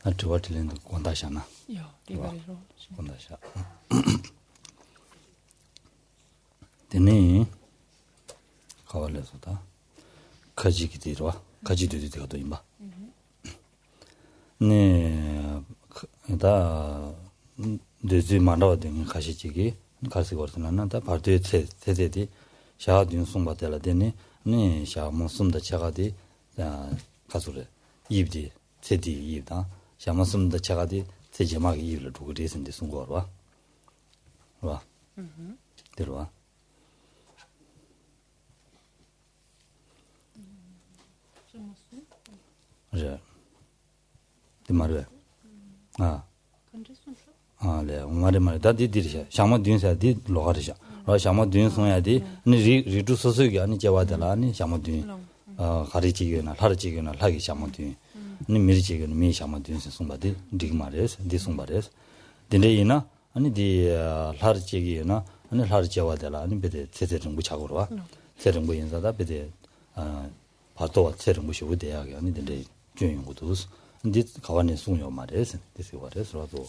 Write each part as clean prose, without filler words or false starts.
Atuatilin Kondashana. Ja, libero. Kondasha. Deni Kawalesuda. Kajikidiro, Kajidito imba. Ne da Dezi Manda Ding Kashiki, Kasigorsana, the party Teddy, Shadin Sumbatella Deni, Ne Shamusum the Chagadi, Kasure, Yibdi, Teddy Yibda, Shamusum the Chagadi, Tejamag Yibla to this in the Sungorwa. Wa. Derwa. Ja. Di marwe. Le mare da di dirisha. Shama dün sa di logarisha. Ra shama dün soya di ni ritu soso gi ani jawa dala ni shama dün. Khari chi gi na thar chi gi na lagi shama dün. Ni miri chi gi mi shama dün se sumba di dig mares, di sumba res. Dinde ina ani di thar chi gi na ani thar jawa dala ani bede tse ring bu chagor wa. Tse ring bu insa da bede 파도와 체를 무시 우대하게 아니 근데 중요한 근데 가만히 숨요 말해서 됐어 그래서라도.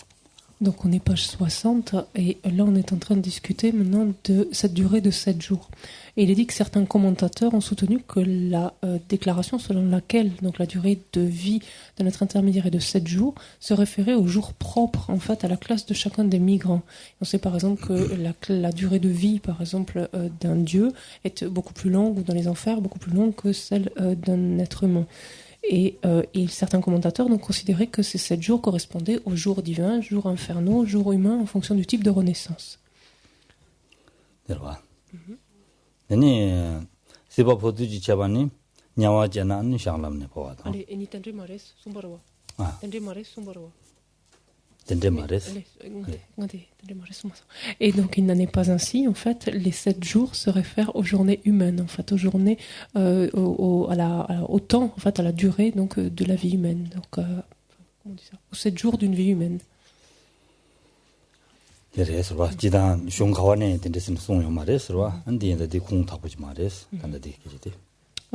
Donc on est page 60 et là on est en train de discuter maintenant de cette durée de 7 jours. Et il est dit que certains commentateurs ont soutenu que la déclaration selon laquelle donc la durée de vie de notre intermédiaire est de 7 jours se référait aux jours propres en fait à la classe de chacun des migrants. On sait par exemple que la durée de vie par exemple d'un dieu est beaucoup plus longue ou dans les enfers beaucoup plus longue que celle d'un être humain. Et certains commentateurs ont considéré que ces 7 jours correspondaient aux jours divins, jours infernaux, jours humains en fonction du type de renaissance. Et donc il n'en est pas ainsi, en fait, les 7 jours se réfèrent aux journées humaines, en fait, aux journées, au temps, en fait, à la durée donc, de la vie humaine, donc, comment on dit ça, aux 7 jours d'une vie humaine.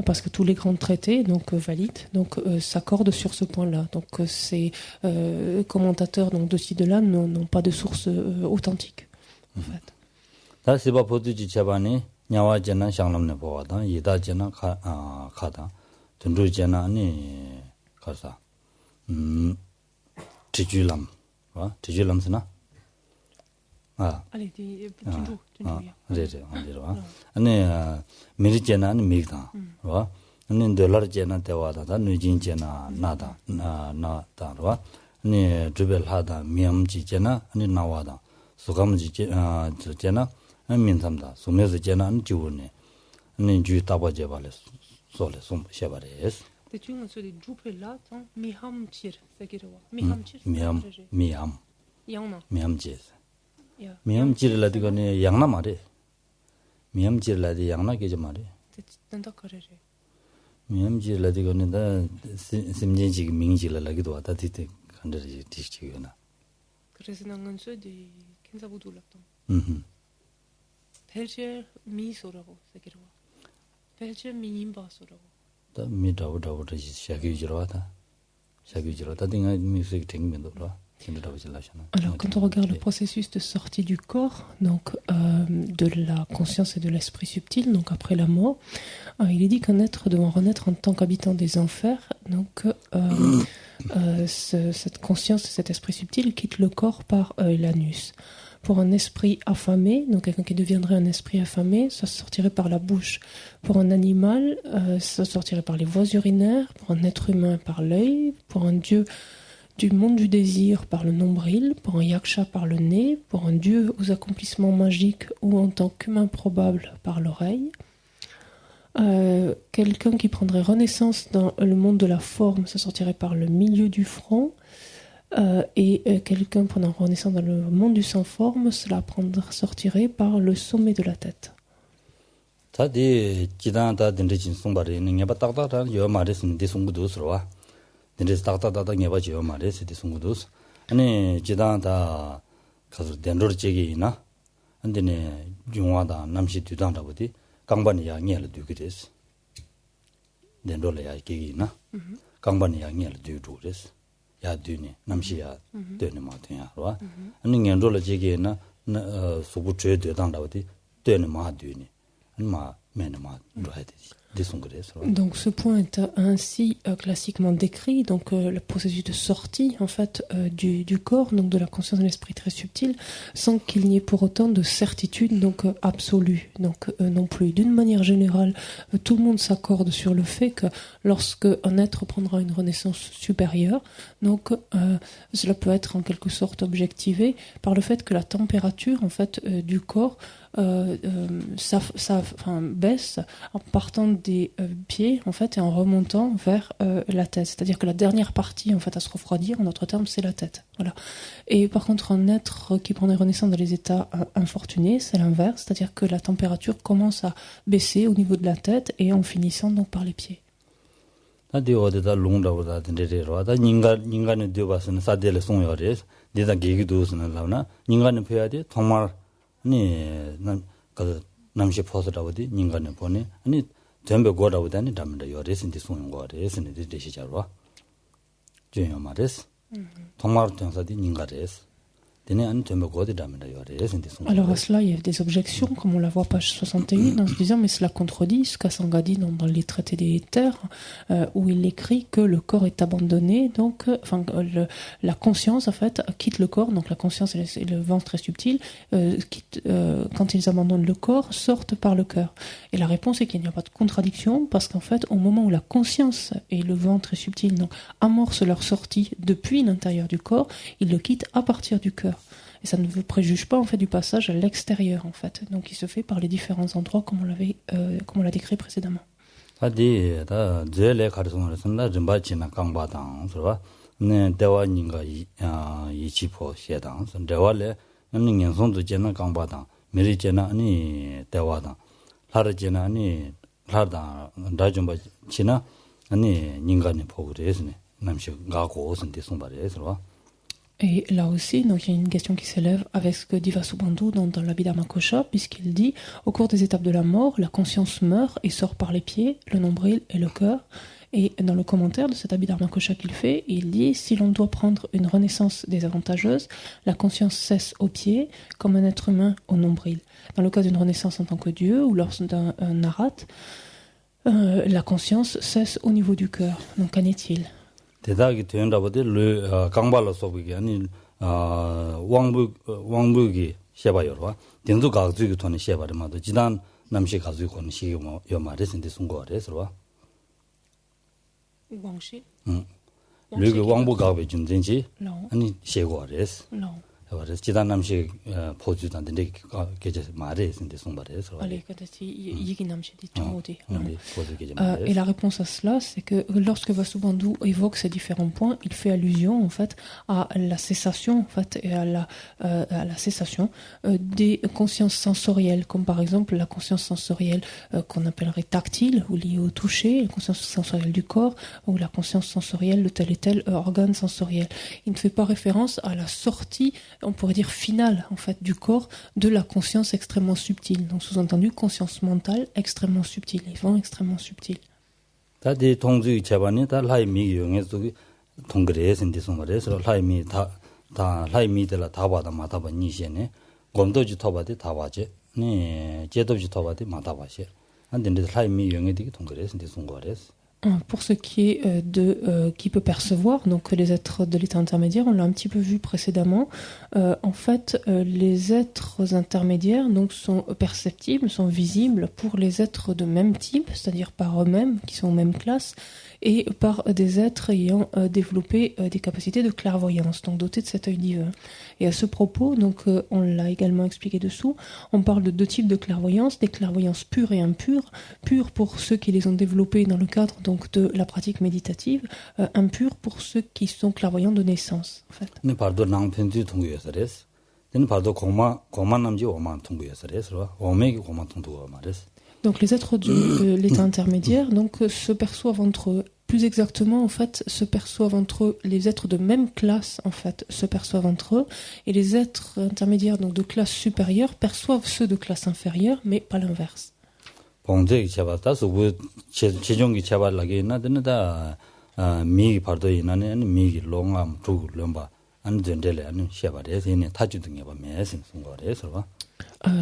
Parce que tous les grands traités donc valides s'accordent sur ce point-là. Donc ces commentateurs donc de ci de là n'ont pas de source authentique en fait. Allez, tu 아니 미리제나는 미다. 와. 아니 dollar제나 대화다. 누진제나 나다. 나다와. 아니 주벨하다. 미엄지제나 아니 나와다. 수감지제 제나 민삼다. 소매즈제나 아니 주네. 아니 주 따바제 발레. 솔레 좀 샤바레스. 대충은 소리 주펠라 미함치르 세기로와. 미함. 양나. 미함제. 미함지르라디거니 양나 말이. 미함지르라디 양나 게지 말이. 된다 그래래. 미함지르라디거니다 심진지 민지라라기도 왔다 뒤때 간다지 디시기나. 그래서 나는 소디 켄사부둘랍다. 벨제 미소라고 세기로와. 벨제 미임바소라고. 다 미다우다우다 샤기지로다. 샤기지로다 딩아 미스기 땡면도라. Alors, quand on regarde le processus de sortie du corps, donc de la conscience et de l'esprit subtil, donc après la mort, il est dit qu'un être devant renaître en tant qu'habitant des enfers, donc cette conscience et cet esprit subtil quitte le corps par l'anus. Pour un esprit affamé, donc quelqu'un qui deviendrait un esprit affamé, ça sortirait par la bouche. Pour un animal, ça sortirait par les voies urinaires. Pour un être humain, par l'œil. Pour un dieu du monde du désir par le nombril, pour un yaksha par le nez, pour un dieu aux accomplissements magiques ou en tant qu'humain probable par l'oreille. Quelqu'un qui prendrait renaissance dans le monde de la forme, ça sortirait par le milieu du front. Et quelqu'un prenant renaissance dans le monde du sans forme, cela sortirait par le sommet de la tête. Dendres takta ngeba jiwa mare sidi sungudus ane jidang da kazu dendror jegi ina andine jungwa da namshi dudang rabudi gangbani ya ngela dugi des dendror ya gegi ina gangbani ya ngela dugi des 야 되네 남시야 되네 마트야 봐 아니 년도를 지게나 소부 죄 되당다고디 되네 마 되네 마 매네 마 해야 되지 Donc ce point est ainsi classiquement décrit, donc le processus de sortie en fait du corps, donc de la conscience de l'esprit très subtil, sans qu'il n'y ait pour autant de certitude donc absolue. Donc non plus. D'une manière générale, tout le monde s'accorde sur le fait que lorsque un être prendra une renaissance supérieure, donc cela peut être en quelque sorte objectivé par le fait que la température en fait du corps baisse en partant des pieds en fait et en remontant vers la tête, c'est-à-dire que la dernière partie en fait à se refroidir, en d'autres termes, c'est la tête. Voilà. Et par contre, un être qui prend des renaissances dans les états infortunés, c'est l'inverse, c'est-à-dire que la température commence à baisser au niveau de la tête et en finissant donc par les pieds. 어디다 롱다보다 된데래로다 인간의 되어서는 사대를 송여래 내가 계기도스는 나오나 인간은 배워야 돼 정말 아니 그 남시 포스라고디 인간은 보니 아니 전부 고라고다니 담다 요레신디 송용 거래스는 되시자로 줘요 말레스 정말 정사디 인간레스 Alors à cela, il y a des objections, comme on la voit page 61, en se disant mais cela contredit ce qu'Asanga dit dans les traités des terres, où il écrit que le corps est abandonné, donc la conscience en fait quitte le corps, donc la conscience et le ventre très subtil, quand ils abandonnent le corps, sortent par le cœur. Et la réponse est qu'il n'y a pas de contradiction, parce qu'en fait, au moment où la conscience et le ventre très subtil donc amorcent leur sortie depuis l'intérieur du corps, ils le quittent à partir du cœur. Et ça ne préjuge pas en fait du passage à l'extérieur en fait. Donc il se fait par les différents endroits comme on l'a décrit précédemment. Et là aussi, donc, il y a une question qui s'élève avec ce que dit Vasubandhu dans l'Abhidharma Kosha, puisqu'il dit, au cours des étapes de la mort, la conscience meurt et sort par les pieds, le nombril et le cœur. Et dans le commentaire de cet Abhidharma Kosha qu'il fait, il dit, si l'on doit prendre une renaissance désavantageuse, la conscience cesse aux pieds, comme un être humain au nombril. Dans le cas d'une renaissance en tant que Dieu, ou lors d'un narat, la conscience cesse au niveau du cœur. Donc qu'en est-il? 대다기 된다보데 강발로 소비기 아니 왕부기 셰바요와 딩도 가지고 돈이 셰바르마도 지단 남시 가지고 건 시요 요 말에서인데 송거래서와 왕시 르그 왕부 가베 준든지 아니 셰고래스 그래서 지단 남시 포주단데 계제 말에서인데 송바래서 Et la réponse à cela, c'est que lorsque Vasubandhu évoque ces différents points, il fait allusion en fait à la cessation en fait et à la cessation des consciences sensorielles, comme par exemple la conscience sensorielle qu'on appellerait tactile ou liée au toucher, la conscience sensorielle du corps ou la conscience sensorielle de tel et tel organe sensoriel. Il ne fait pas référence à la sortie, on pourrait dire finale en fait du corps de la conscience extrêmement subtile. Donc sous-entendu conscience mentale extrêmement subtile, les vents extrêmement subtils. 다디 통주의 제반이 다 라이미 용에서 통그레스인데 송그레서 라이미 다 라이미들 다 받아 마다바 니시네 곰도지 토바디 다 봐제 네 제도지 토바디 마다바시 안데 라이미 용에디 통그레스인데 송그레스 Pour ce qui est de qui peut percevoir, donc les êtres de l'état intermédiaire, on l'a un petit peu vu précédemment. En fait, les êtres intermédiaires donc sont perceptibles, sont visibles pour les êtres de même type, c'est-à-dire par eux-mêmes, qui sont aux mêmes classes, et par des êtres ayant développé des capacités de clairvoyance, donc dotés de cet œil divin. Et à ce propos, donc on l'a également expliqué dessous, on parle de deux types de clairvoyance, des clairvoyances pures et impures, pures pour ceux qui les ont développées dans le cadre donc de la pratique méditative, impures pour ceux qui sont clairvoyants de naissance, en fait. Donc les êtres de l'état intermédiaire donc se perçoivent entre eux. Plus exactement, en fait, se perçoivent entre eux. Les êtres de même classe, en fait, se perçoivent entre eux. Et les êtres intermédiaires, donc de classe supérieure, perçoivent ceux de classe inférieure, mais pas l'inverse. 미기 파도 이나네 미기 롱암 두 럼바 안 전del에 안 샤바레 이네 타주 등에 봐 매신 송거래서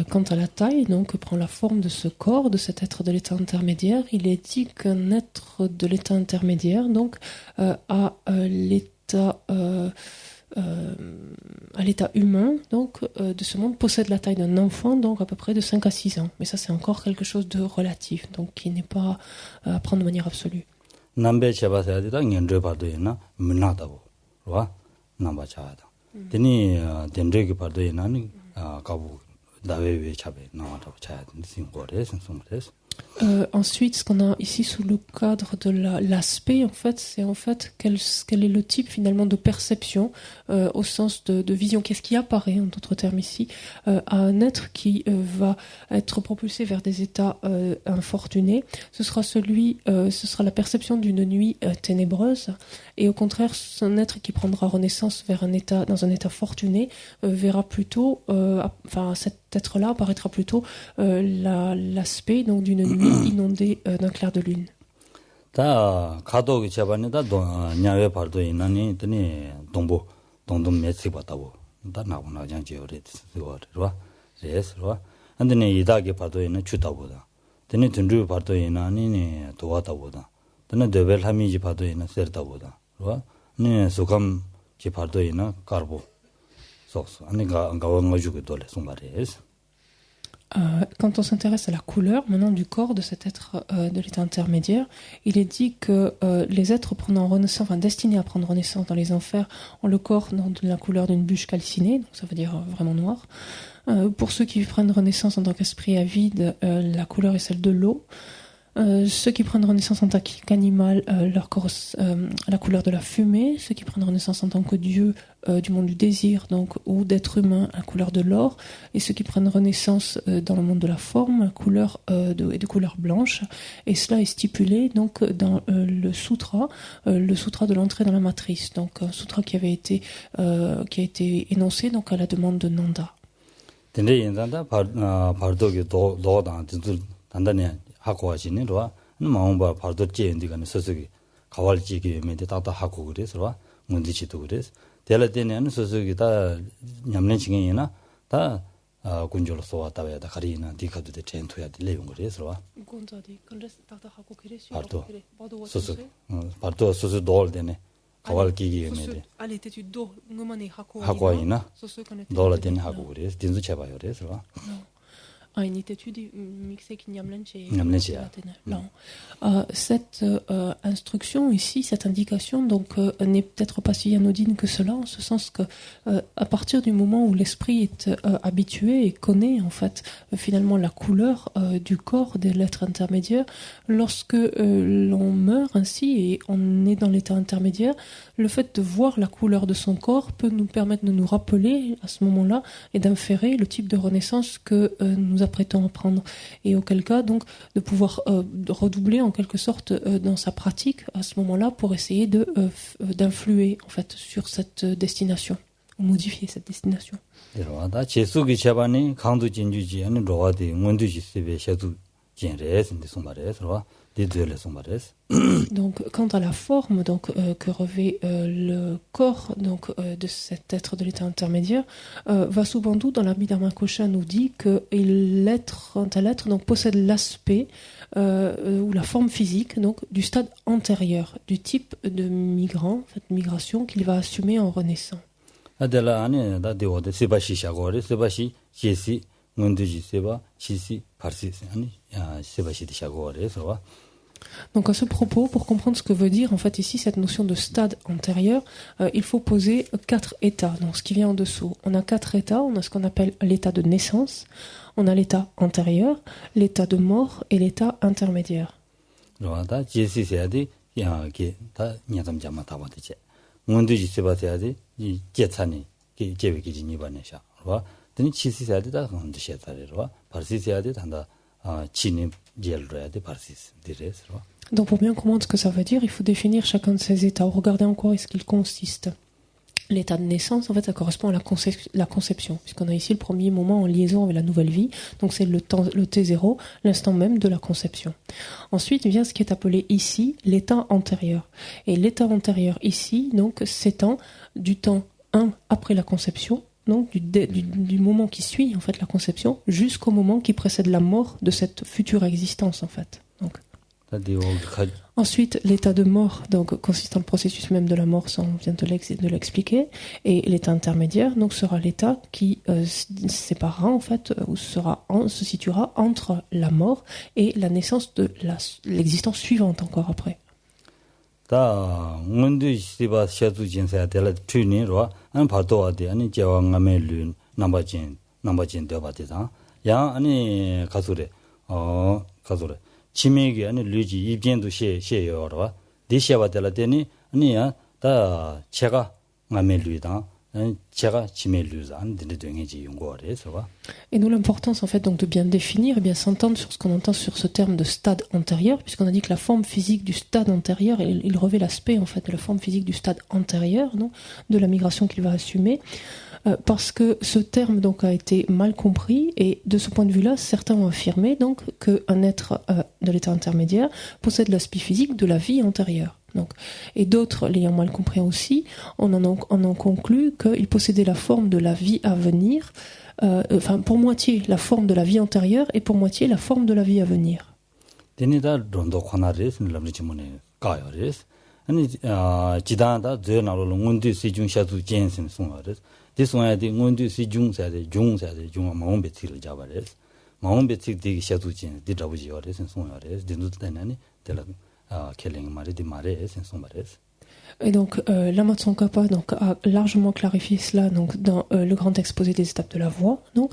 Quant à la taille, donc, que prend la forme de ce corps, de cet être de l'état intermédiaire, il est dit qu'un être de l'état intermédiaire, donc, a l'état humain, donc, de ce monde, possède la taille d'un enfant, donc à peu près de 5 à 6 ans. Mais ça, c'est encore quelque chose de relatif, donc qui n'est pas à prendre de manière absolue. 남배 샤바사야디다 년저 파도이나 문나다고 와 남바 차다 되니 된저기 파도이나니 가부 다외외 차베 나와다고 차야 되는 신고래 신송래스 Ensuite, ce qu'on a ici sous le cadre de l'aspect, en fait, c'est en fait quel est le type finalement de perception au sens de vision. Qu'est-ce qui apparaît, en d'autres termes ici, à un être qui va être propulsé vers des états infortunés. Ce sera la perception d'une nuit ténébreuse, et au contraire, un être qui prendra renaissance dans un état fortuné verra plutôt, cet être-là apparaîtra plutôt l'aspect donc d'une nuit inondée d'un clair de lune. 다 가도기 잡아내다 냐외 발도 있나니 드니 동동 매치 봤다고 다 나고나 그냥 지어래 그거라 레스로 안드네 이다게 발도 있는 주다보다 드니 든루 발도 있나니 도와다보다 드네 데벨 하미지 발도 있는 세르다보다 그와 네 소감 지 발도 있는 кар보 소스 아니 가원 가지고 돌래 송바레스. Quand on s'intéresse à la couleur maintenant du corps de cet être de l'état intermédiaire, il est dit que les êtres destinés à prendre renaissance dans les enfers ont le corps de la couleur d'une bûche calcinée, donc ça veut dire vraiment noir. Pour ceux qui prennent renaissance en tant qu'esprit avide, la couleur est celle de l'eau. Ceux qui prennent renaissance en tant qu'animal, leur corps à la couleur de la fumée. Ceux qui prennent renaissance en tant que dieu du monde du désir, donc, ou d'être humain, à la couleur de l'or. Et ceux qui prennent renaissance dans le monde de la forme, couleur de couleur blanche. Et cela est stipulé donc dans le sutra de l'entrée dans la matrice. Donc un sutra qui a été énoncé donc à la demande de Nanda. 하고 하시니로 마음바 바르도지 인디가는 소속이 가war지기 메데 따다 하고 그래서 문디치도 그래서 될때는 소속이 다 냠는 징이나 다 군조로 쏘았다 왜다 가리나 디카도데 젠토야 딜레용 그래서 군자디 근데스 따다 하고 그래서 바르도 소속 바르도 소속 돌되네 가war기기 메데 알레테주 도 응만이 하고 이나 돌라데네 하고 그래서 딘수 쳐봐요 그래서 une étude mixée qui cette instruction ici, cette indication donc n'est peut-être pas si anodine que cela, en ce sens que à partir du moment où l'esprit est habitué et connaît en fait finalement la couleur du corps de l'être intermédiaire, lorsque l'on meurt ainsi et on est dans l'état intermédiaire, le fait de voir la couleur de son corps peut nous permettre de nous rappeler à ce moment-là et d'inférer le type de renaissance que nous apprêtons à prendre, et auquel cas donc de pouvoir redoubler en quelque sorte dans sa pratique à ce moment-là pour essayer d'influer en fait sur cette destination ou modifier cette destination. Donc, quant à la forme que revêt le corps de cet être de l'état intermédiaire, Vasubandhu dans l'Abhidharma Kosha nous dit que un tel être donc possède l'aspect ou la forme physique donc du stade antérieur, du type de migrant, en fait, migration qu'il va assumer en renaissant. Donc à ce propos, pour comprendre ce que veut dire en fait ici cette notion de stade antérieur, il faut poser 4 états. Donc ce qui vient en dessous, on a 4 états. On a ce qu'on appelle l'état de naissance, on a l'état antérieur, l'état de mort et l'état intermédiaire. Donc pour bien comprendre ce que ça veut dire, il faut définir chacun de ces états. Regardez en quoi est-ce qu'ils consistent. L'état de naissance, en fait, ça correspond à la conception, puisqu'on a ici le premier moment en liaison avec la nouvelle vie, donc c'est le T0, l'instant même de la conception. Ensuite vient ce qui est appelé ici l'état antérieur. Et l'état antérieur ici, donc, s'étend du temps 1 après la conception, donc du moment qui suit en fait la conception, jusqu'au moment qui précède la mort de cette future existence, en fait. Donc. Ensuite, l'état de mort, donc consiste en le processus même de la mort, ça on vient de l'expliquer, et l'état intermédiaire, donc sera l'état qui séparera en fait, ou se situera entre la mort et la naissance de l'existence suivante encore après. 다 문제 시바 샤주 진사 될 트윈이로 안 파도아데 아니 제와 나멜륜 넘버진 되어바데다 야 아니 가소래 가소래 치매기 아니 류지 입진도 셰여로 디샤바델라데니 아니야 다 제가 나멜륜다 제가 치매류자 안 되는지 연구하래서. Et nous l'importance en fait donc de bien définir et bien s'entendre sur ce qu'on entend sur ce terme de stade antérieur, puisqu'on a dit que la forme physique du stade antérieur, il revêt l'aspect en fait de la forme physique du stade antérieur, non, de la migration qu'il va assumer, parce que ce terme donc a été mal compris, et de ce point de vue-là, certains ont affirmé donc qu'un être de l'état intermédiaire possède l'aspect physique de la vie antérieure. Donc, et d'autres, l'ayant mal compris aussi, on en conclut qu'il possédait la forme de la vie à venir, enfin pour moitié la forme de la vie antérieure et pour moitié la forme de la vie à venir. Et donc, Lama Tsongkhapa a largement clarifié cela donc, dans le grand exposé des étapes de la voie, donc,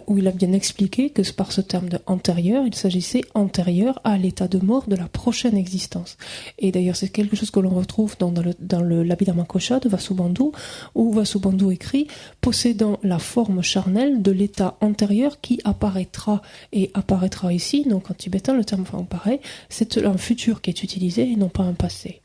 où il a bien expliqué que par ce terme de antérieur, il s'agissait antérieur à l'état de mort de la prochaine existence. Et d'ailleurs, c'est quelque chose que l'on retrouve dans l'Abhidhamma Kosha de Vasubandhu, où Vasubandhu écrit « possédant la forme charnelle de l'état antérieur qui apparaîtra ». Et apparaîtra ici, donc en tibétain, le terme apparaît, c'est un futur qui est utilisé et non pas un passé.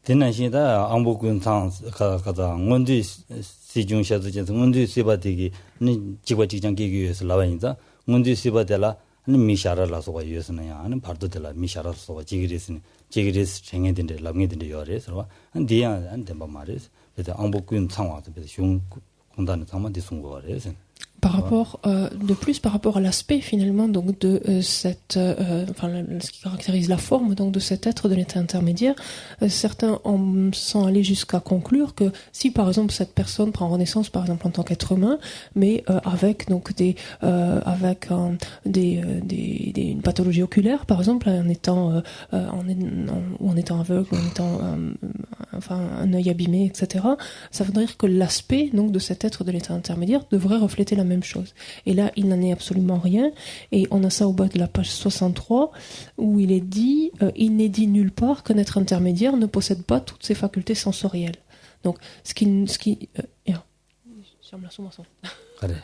대난시다 안복군 상 가다 원디 시중 샤드제 원디 시바되기 니 지과 직장 계기에서 나와니다 원디 시바데라 니 미샤라라서가 유스나야 아니 바르도데라 미샤라서가 지기리스니 지기리스 생해된데 람게된데 요래서 한 디야 안 된바 말이스 그래서 안복군 상와도 그래서 중 공단의 상만디 송거래서 Par rapport, de plus par rapport à l'aspect finalement donc de cette, ce qui caractérise la forme donc de cet être de l'état intermédiaire, certains en sont allés jusqu'à conclure que si par exemple cette personne prend renaissance par exemple en tant qu'être humain, mais avec donc une pathologie oculaire par exemple en étant aveugle, en étant un œil abîmé, etc. Ça veut dire que l'aspect donc de cet être de l'état intermédiaire devrait refléter la même chose. Et là, il n'en est absolument rien. Et on a ça au bas de la page 63, où il est dit il n'est dit nulle part qu'un être intermédiaire ne possède pas toutes ses facultés sensorielles. Donc, ce qui j'aime la sommation. Allez.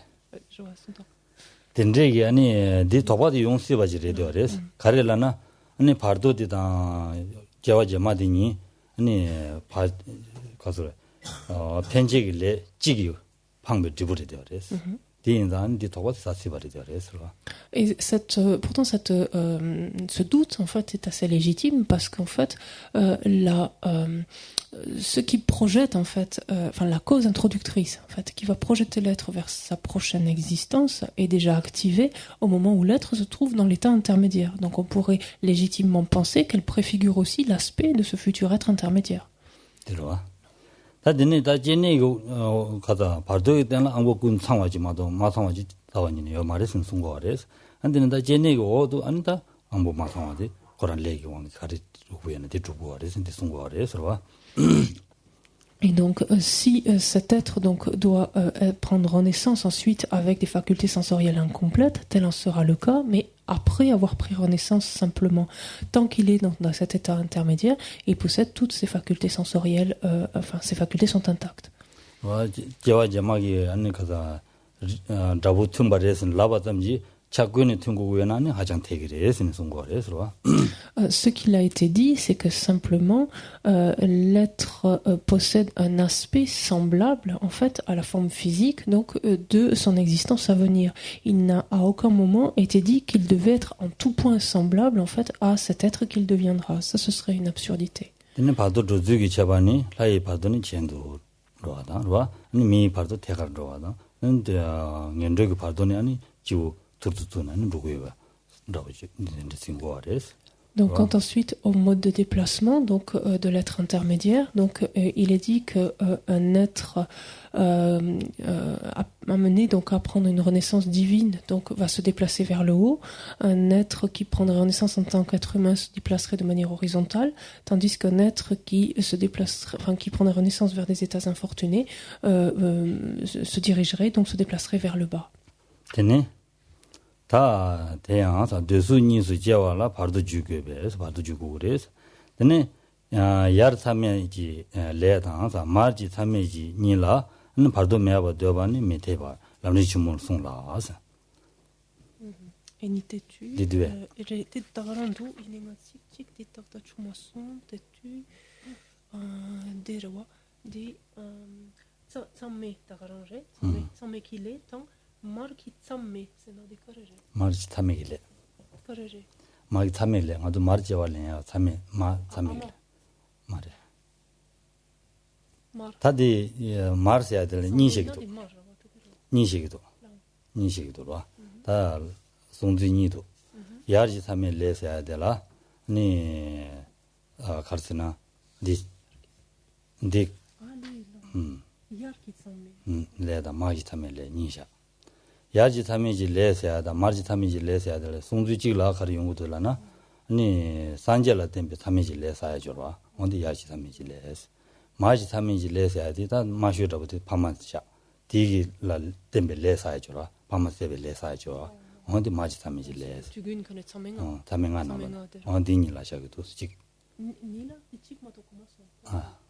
Je vois son temps. 된제기 아니 디 도바디 용시 바지래 되어레스 가래라나 아니 파르도디다 제와제마디니 아니 파 가서 편제기래 찌기 방법 지불이 되어레스 Et pourtant ce doute en fait est assez légitime parce qu'en fait ce qui projette en fait la cause introductrice en fait qui va projeter l'être vers sa prochaine existence est déjà activée au moment où l'être se trouve dans l'état intermédiaire. Donc on pourrait légitimement penser qu'elle préfigure aussi l'aspect de ce futur être intermédiaire. 다드네 다제네고 가다 바르도에 되는 안국군 상화지마도 마상화지 다원이네 요 말에서 송거래서 안데는 다제네고도 안다 안부 마상화지 고란 레기 왕 가리 후에는 대주고래서 송거래서 Et donc, si cet être donc doit prendre naissance ensuite avec des facultés sensorielles incomplètes, tel en sera le cas, mais après avoir pris renaissance simplement, tant qu'il est dans cet état intermédiaire, il possède toutes ses facultés sensorielles, ses facultés sont intactes. 작근에 튕고고연하니 하장 대기래 쓰는 송거래서 Ce qu'il a été dit, c'est que simplement l'être possède un aspect semblable en fait à la forme physique donc de son existence à venir. Il n'a à aucun moment été dit qu'il devait être en tout point semblable en fait à cet être qu'il deviendra. Ça, ce serait une absurdité. 근데 봐도 조직이 잡아니 라이 봐도는 젠도 로하다 로와 미 봐도 대가 로하다 근데 년적이 봐도니 아니 지우 들도는 누구예요 라오지 근데 친구아레스 Donc, quant ensuite au mode de déplacement donc de l'être intermédiaire, donc il est dit que un être amené donc à prendre une renaissance divine, donc va se déplacer vers le haut. Un être qui prendrait renaissance en tant qu'être humain se déplacerait de manière horizontale, tandis qu'un être qui se déplacerait, enfin qui prendrait renaissance vers des états infortunés, se dirigerait donc se déplacerait vers le bas. 되네 다 대양사 되수니수 제와라 바도 주게베스 바도 주고 그래서 근데 야르 참여지 레다사 마르지 참여지 니라 는 바도 메바 되바니 메테바 라니 주문 송라서 Et ni t'es-tu j'ai été tarandu il est massif tic des torta chumason t'es-tu des rois des tsamme tarange tsamme qu'il est tant marki tsamme c'est dans des corrigés 마르지 참여길래 corrigés 마르지 참여길래 아주 마르지 war래야 참여 마 참여길래 말해 다디 마르스야 될 니식도 다 송지니도 야르지 참여 레스야 될라 니 가르스나 디 yarki tsamme 레다 마지 참여레 니샤 야지 참여지 레스야다 마르지 참여지 레스야 될 송지지라 가리 연구들라나 아니 산젤라 템베 참여지 레사야 줘라 언디 야지 참여지 레스 마지 참여지 레스야 되다 마슈라부터 파만샤 디기라 템베 레사야 줘라 파마세베 레사야 줘 언디 마지 참여지 레스 tugun connaît tsammenga 참여가 나와 언디니라샤기도 직 nila ichik mato commence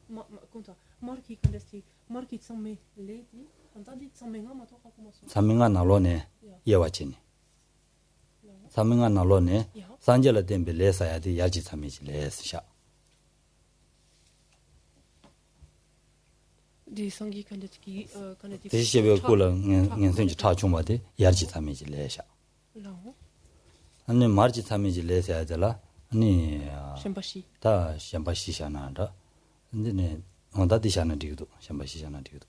ma conta marki connaît marki tsamme ledi antadi tsammenga mato commence 참여가 나로네 예와치니 참여가 나로네 산젤라 템베 레사야 돼 야지 참여지 레스샤 des sangi connaît 대시베 콜은 년선지 차중마데 야지 참여지 레샤 아니 마르지 참여지 레사야 될라 아니 셴바시 다 셴바시샤나다 근데네 온다디샤나 디고도 셴바시샤나 디고도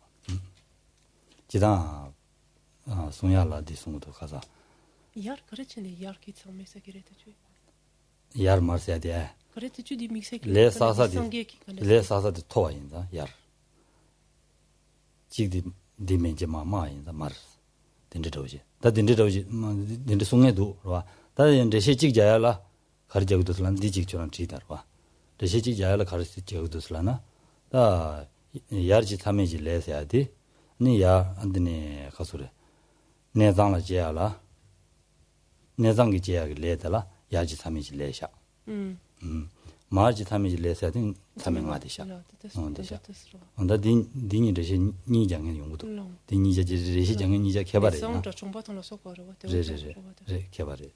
지다 송야라 디송도 가자 yar 그랬지 yar qui tsamme ça qui était tu 야르 마르세야 돼 그랬지 tu di mixé 레 사사디 토와인다 야르 지디 디멘제 마마인다 마르 딘데도지 다 딘데도지 딘데 송에도 봐 다 딘데 직자야라 가르자고도슬란 디직처럼 지다 봐 딘데 직자야라 가르자고도슬라나 다 야르지 참여지 레서야 돼 니야 안드네 가소래 내장라 제야라 내장기 제야기 레달라 야지 참여지 레샤 마지 참여지 레서야 돼 참여하듯이야 됐어 onda dini reshi ni jangen yongdo dini je reshi jangen ni ja 개발해 re 개발해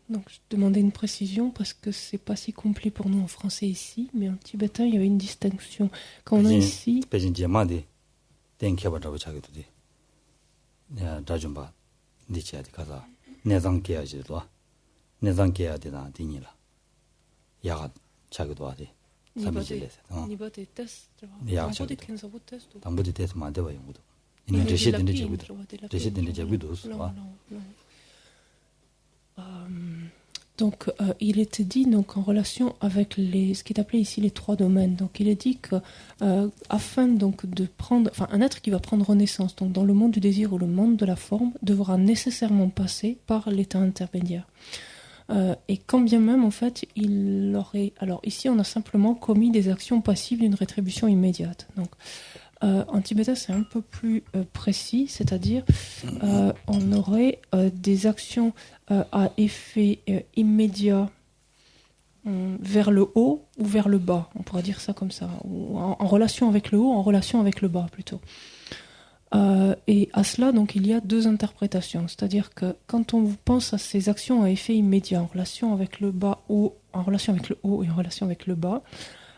Donc je demandais une précision parce que c'est pas si complet pour nous en français ici mais en tibétain il y avait une distinction quand on a ici 베진 제마데 된 개발하고 자기도 돼 야 다좀봐 니치야디 가자 내장 깨야지도 내장 깨야 되나 디니라 야가 자기도 하지 삼이질레서 니버데 테스트 당부디 캔서부 테스트 당부디 테스트 만들어 봐 용도 이제 레시든지 제비도 Donc il était dit donc en relation avec ce qui est appelé ici les trois domaines. Donc il est dit que afin donc de prendre, enfin un être qui va prendre renaissance donc dans le monde du désir ou le monde de la forme devra nécessairement passer par l'état intermédiaire. Et quand bien même en fait il aurait, alors ici on a simplement commis des actions passives d'une rétribution immédiate. Donc en tibétain c'est un peu plus précis, c'est-à-dire on aurait des actions à effet immédiat vers le haut ou vers le bas, on pourrait dire ça comme ça, ou en relation avec le haut, en relation avec le bas plutôt. Et à cela, donc, il y a deux interprétations. C'est-à-dire que quand on pense à ces actions à effet immédiat en relation avec le bas haut, en relation avec le haut et en relation avec le bas,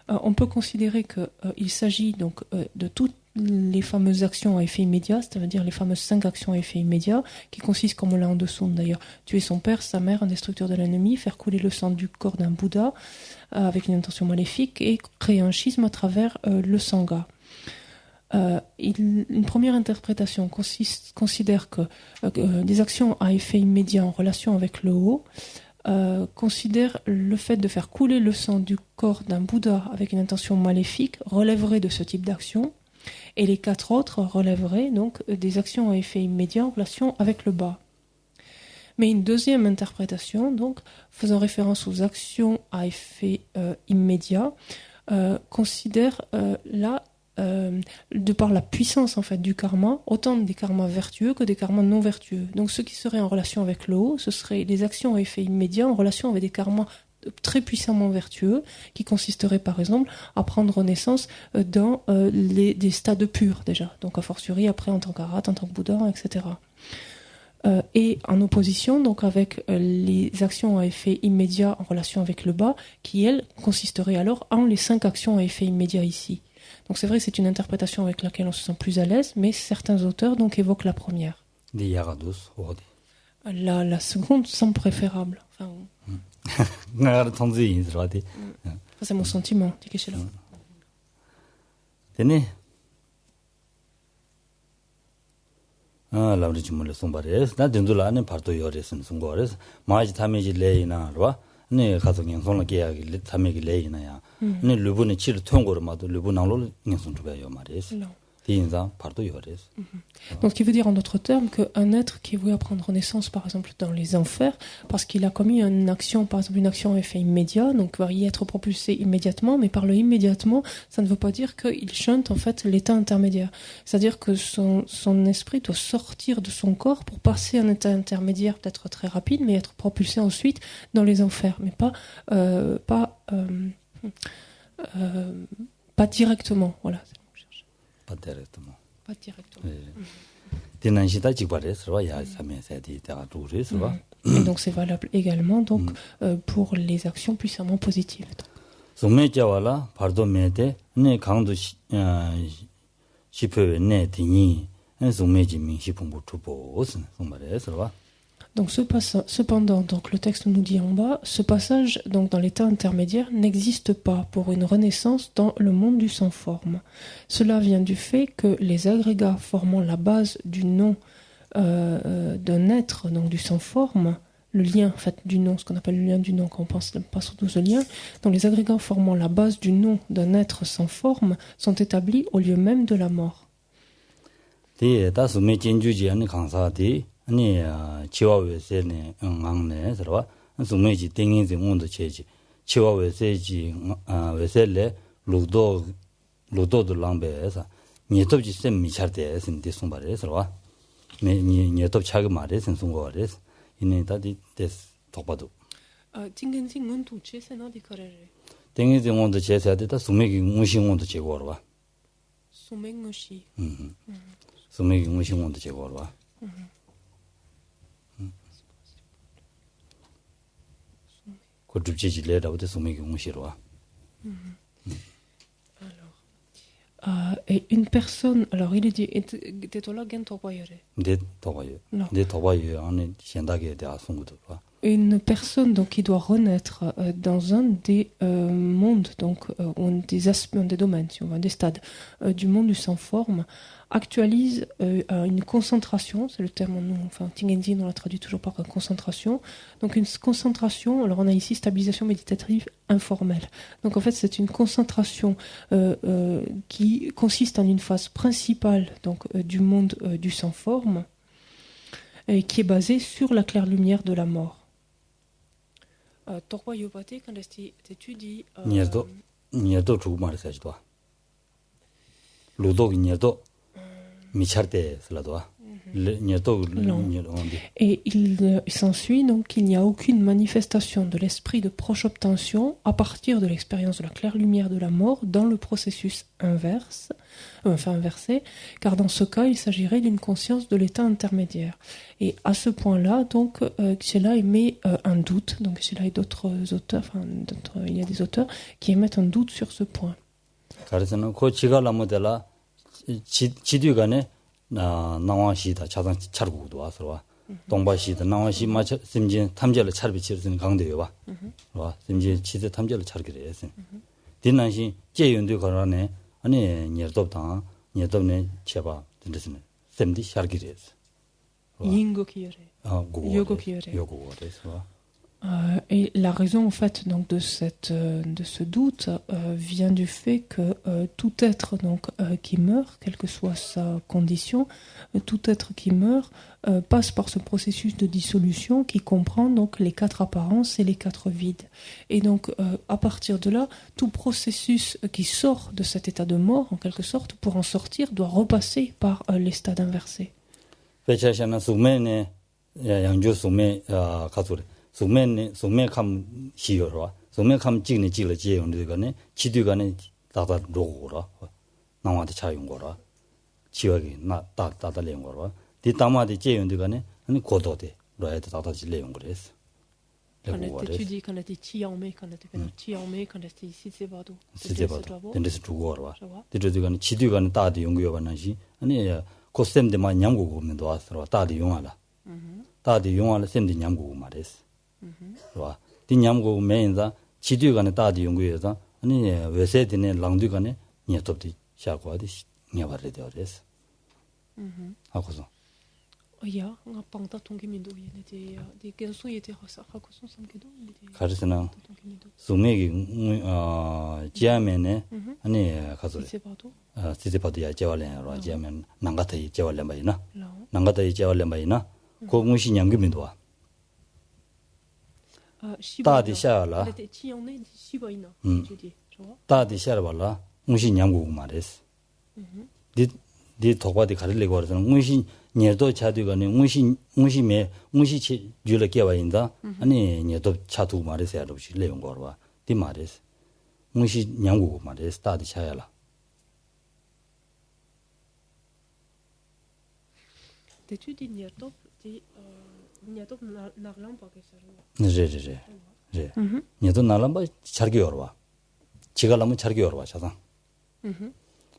on peut considérer qu'il s'agit donc de toutes les fameuses actions à effet immédiat, c'est-à-dire les fameuses 5 actions à effet immédiat, qui consistent, comme on l'a en dessous d'ailleurs, tuer son père, sa mère, un destructeur de l'ennemi, faire couler le sang du corps d'un Bouddha avec une intention maléfique et créer un schisme à travers le Sangha. Une première interprétation considère que des actions à effet immédiat en relation avec le haut considère le fait de faire couler le sang du corps d'un Bouddha avec une intention maléfique relèverait de ce type d'action, et les 4 autres relèveraient donc des actions à effet immédiat en relation avec le bas. Mais une deuxième interprétation, donc faisant référence aux actions à effet immédiat, considère là de par la puissance en fait du karma, autant des karmas vertueux que des karmas non vertueux. Donc ce qui serait en relation avec le haut, ce serait des actions à effet immédiat en relation avec des karmas très puissamment vertueux, qui consisteraient par exemple à prendre naissance dans des stades purs déjà, donc a fortiori après en tant qu'arat, en tant que Bouddha, etc. Et en opposition donc avec les actions à effet immédiat en relation avec le bas, qui elles consisteraient alors en les 5 actions à effet immédiat ici. Donc c'est vrai que c'est une interprétation avec laquelle on se sent plus à l'aise, mais certains auteurs donc évoquent la première. La seconde semble préférable. Enfin, c'est mon sentiment. 네 가서 그냥 손을 깨야기 담에기 레이나야 네 르분의 치를 통고로 마도 르분앙로 인성 주배요 말이에요. 디인자 partout yoris. Donc, ce qui veut dire en d'autres termes qu'un être qui est voué à prendre naissance, par exemple, dans les enfers, parce qu'il a commis une action, par exemple, une action à effet immédiat, donc va y être propulsé immédiatement, mais par le immédiatement, ça ne veut pas dire qu'il chante, en fait, l'état intermédiaire. C'est-à-dire que son esprit doit sortir de son corps pour passer un état intermédiaire, peut-être très rapide, mais être propulsé ensuite dans les enfers, mais pas directement, voilà. Pas directement. Pas directement. Et donc c'est valable également donc, pour les actions puissamment positives. Donc cependant, donc le texte nous dit en bas, ce passage donc dans l'état intermédiaire n'existe pas pour une renaissance dans le monde du sans forme. Cela vient du fait que les agrégats formant la base du nom d'un être, donc du sans forme, le lien en fait du nom, ce qu'on appelle le lien du nom quand on passe surtout ce lien, donc les agrégats formant la base du nom d'un être sans forme sont établis au lieu même de la mort. 아니 치와웨세네 응앙네 서와 수메지 땡인지 온도 체지 치와웨세지 웨셀레 로도도 랑베사 니톱지 셈 미차데 신디 송바레 서와 니톱 차가 말에 선송거레스 이네 다디 데스 독바도 띵겐지 온도 체세나 디카레레 땡인지 온도 체세다 수메기 무신 온도 제거와 수메무시 수메기 무신 온도 제거와 Et une personne, alors il est dit, une personne donc qui doit renaître dans un des mondes, donc des aspects, des domaines, si on va, des stades du monde du sans forme, actualise une concentration, c'est le terme, enfin Tingenzi on l'a traduit toujours par concentration, donc une concentration, alors on a ici stabilisation méditative informelle, donc en fait c'est une concentration qui consiste en une phase principale donc, du monde du sans forme, qui est basée sur la claire lumière de la mort. Torquay Yopate, quand étudie Nierdo 주말 사지도. 로독 nierdo 미차르데 슬라도아. Et il s'ensuit donc qu'il n'y a aucune manifestation de l'esprit de proche obtention à partir de l'expérience de la claire lumière de la mort dans le processus inversé, car dans ce cas, il s'agirait d'une conscience de l'état intermédiaire. Et à ce point-là, donc, Xiela émet un doute. Donc, Xiela et d'autres auteurs, il y a des auteurs qui émettent un doute sur ce point. 나와시다 차단 차르고도 와서 동바시다 나와시 마차 심진 탐제를 차르비 치르는 강대요 봐. 와 심진 치드 탐제를 차르기래 했어. 딘난시 제윤도 거라네 아니 녀dob다 녀dob네 제바 된다스네 샘디 차르기래 했어. Yingokiere. 요고기래. Et la raison en fait donc de ce doute vient du fait que tout être donc qui meurt, quelle que soit sa condition, tout être qui meurt passe par ce processus de dissolution qui comprend donc les 4 apparences et les 4 vides. Et donc à partir de là, tout processus qui sort de cet état de mort en quelque sorte, pour en sortir, doit repasser par les stades inversés. 소매감 시여로 소매감 찍네 찍을 제용도 거네 지뒤간에 다다 로고라 나와도 차용 거라 지역이 나다다 내용 거라 뒤담아도 제용도 거네 아니 고도대 로에도 다다 내용 거랬어. Quand tu dis qu'on était Tiaomé, quand était ici, c'est Bado. C'est Bado. Dendes 두고라. 뒤쪽에 지뒤간에 다도 연구해 봤나지 아니 코스템데만 냠고 오면 도와서 다도 용하라. 다도 용하라 셈데 냠고 말했어. 와 디냠고 메인자 지뒤간에 다디 연구해서 아니 외세드네 랑뒤간에 녀톱디 샤고아디 녀바르 되어레스 하고서 야 nga pangta tongimindo yene de genso yete hasa hakoson samkedo 가르스나 수메기 지아메네 아니 가서 시세바도 야 제발래로 지아면 난가타이 제발래 바이나 난가타이 제발래 바이나 고무시 냠기민도 와 다디 샤라 다디 샤라발라 무시 냠고 말했어 디 도과디 가르려고 그러잖아 무시 녀도 차두가네 무시 줄을 깨와인다 아니 녀도 차두 말해서 알아보시 내용 거봐 디 말했어 무시 냠고 말했어 다디 샤야라 d'étude 녀도 녀도 나랑 바게서로 네. 녀도 나랑 바 잘게 열어 지갈라면 잘게 열어 자상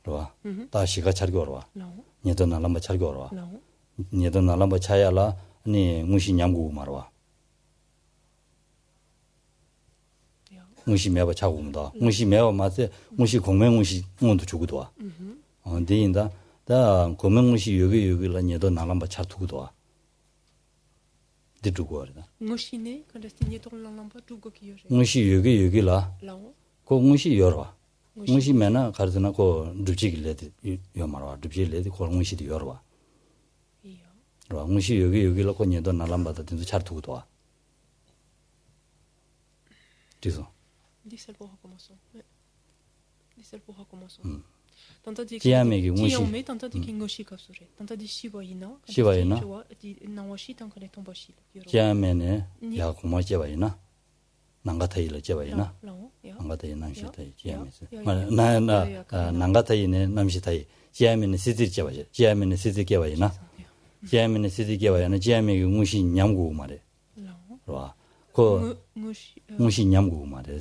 와 다시가 잘게 열어 녀도 나랑 바 잘게 열어 녀도 나랑 바 차야라 아니 무시 냠고 말어 무시 매바 차고 온다 무시 매바 맛에 무시 공명 무시 온도 주고도 와 대인다 다 공명 무시 여기라 녀도 나랑 바 차두고도 와 Moshine, quand est-ce que tu as l'amba tout qui est? Moshi yogi la. Ko moshi yorwa. Moshi mena karzana ko dubji ledi yomarwa dubji ledi ko moshi yorwa. Iyo. Ro moshi yogi la ko nyedo nalamba da tindu char tugu toa. Diso. Dis pour recommencer. Tantadi kingoshi kapsure. Tantadi shibaina. Shibaina. Nawashi tankane tombashi. Jamene ya kuma jebaina. Nangatai jebaina. Nangatai namshitai jamese. Na nangatai namshitai. Jamene sidir jebaje. Jamene sidir jebaina. Jamene sidir jebaina. Jamene mushi nyamgu mare. Ro. Ko mushi nyamgu mare.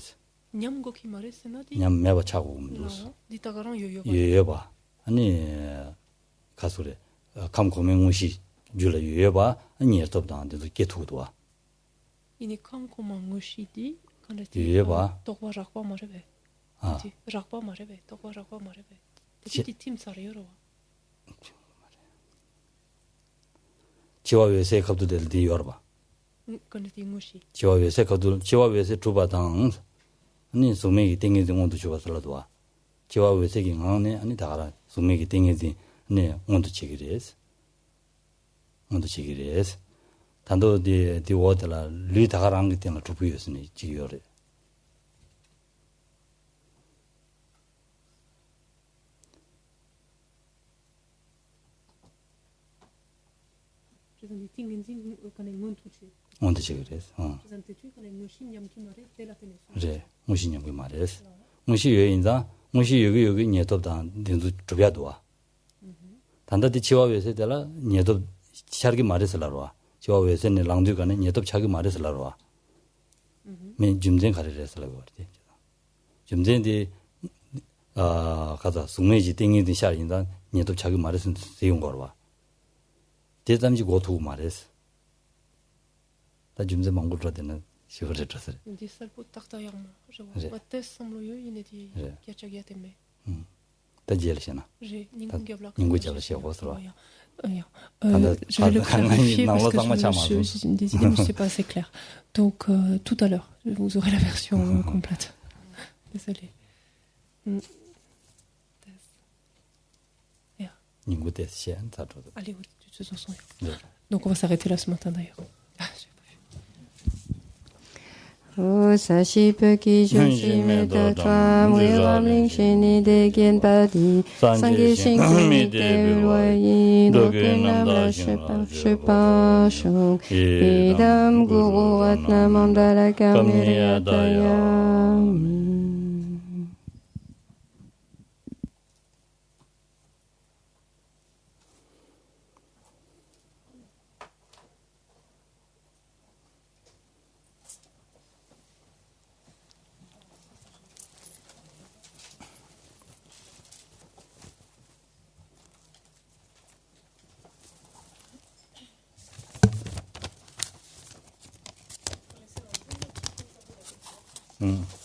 냠고 키 말했으나디 냠 매바 차고 오면서 디타가랑 요요봐 아니 가수래 감고명무시 줄라 요요봐 아니 에톱다한테도 게투도 와 이니 감고망무시디 간데 요요봐 똑바 작바 말해베 아 작바 말해베 똑바 작바 말해베 디티 팀 사려요 지와 외세 갑도 될디 요르바 간데 띵무시 지와 외세 갑도 지와 외세 주바당 아니 소매기 땡기지 온도 주었을라도 와. 지와 외색이 안에 아니 다가라 소매기 땡기지 네 온도 치기레스. 온도 치기레스. 단도 디 워들라 리 다가랑 게 때문에 두부였으니 지요래. 온데 지그레스 제 무신님 그 말이스 무시 여인자 무시 여기 녀톱다 딘도 좁야도와 단다디 치와웨세 데라 녀톱 차르기 말에서라로와 치와웨세네 랑두가네 녀톱 차기 말에서라로와 맨 줌젠 가르레서라고 그러지 줌젠디 가자 숭매지 땡이든 샤인다 녀톱 차기 말에서 세용 거와 대담지 고투 말에서 다 줌젠 망고로 되는 시거를 줬어요. Des sales pots de tarte derrière moi. Je vois. Ma thèse semble il est dit qui a chagué à t'aimer. 다 지엘시나. J'ai Ningu Gavla. Ningu Gavla 시고스로. Je vais le clarifier parce que des idées, mais c'est pas assez clair. Donc, tout à l'heure, vous aurez la version complète. Désolée. Ningu Tessian, ça doit. Allez, de toute façon. Donc, on va s'arrêter là ce matin d'ailleurs. Sashi Peki Joshi Meta Twa Wiram Ling Shini De Gen Padi Sangi Shingi De Loyi Dokuna La Shepa Shung Idam Guru Atna Mandala Kamiri Ataya 음.